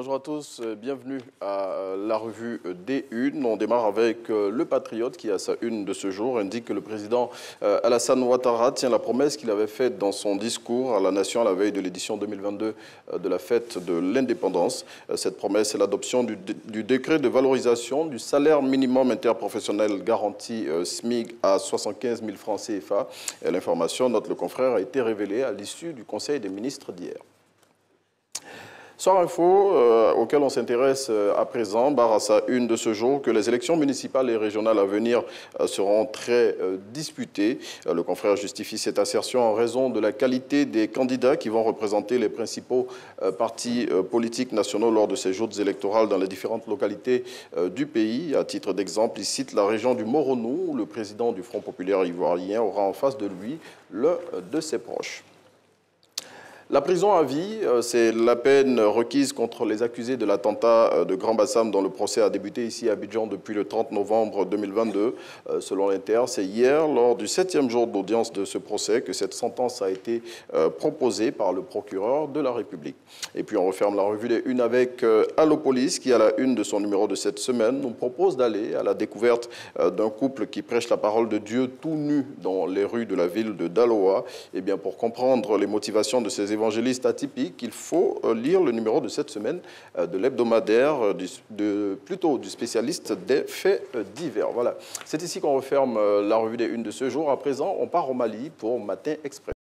Bonjour à tous, bienvenue à la revue des Unes. On démarre avec Le Patriote qui, à sa une de ce jour, indique que le président Alassane Ouattara tient la promesse qu'il avait faite dans son discours à la nation à la veille de l'édition 2022 de la fête de l'indépendance. Cette promesse est l'adoption du décret de valorisation du salaire minimum interprofessionnel garanti SMIC à 75 000 francs CFA. L'information, note le confrère, a été révélée à l'issue du Conseil des ministres d'hier. Soir Info, auquel on s'intéresse à présent, barre à sa une de ce jour, que les élections municipales et régionales à venir seront très disputées. Le confrère justifie cette assertion en raison de la qualité des candidats qui vont représenter les principaux partis politiques nationaux lors de ces joutes électorales dans les différentes localités du pays. À titre d'exemple, il cite la région du Moronou, où le président du Front populaire ivoirien aura en face de lui l'un de ses proches. La prison à vie, c'est la peine requise contre les accusés de l'attentat de Grand Bassam dont le procès a débuté ici à Abidjan depuis le 30 novembre 2022. Selon l'Inter, c'est hier, lors du 7e jour d'audience de ce procès, que cette sentence a été proposée par le procureur de la République. Et puis on referme la revue des Unes avec Allopolis qui, à la une de son numéro de cette semaine, nous propose d'aller à la découverte d'un couple qui prêche la parole de Dieu tout nu dans les rues de la ville de Daloa. Et bien, pour comprendre les motivations de ces évangéliste atypique, il faut lire le numéro de cette semaine de l'hebdomadaire, plutôt du spécialiste des faits divers. Voilà, c'est ici qu'on referme la revue des Unes de ce jour. À présent, on part au Mali pour Matin Express.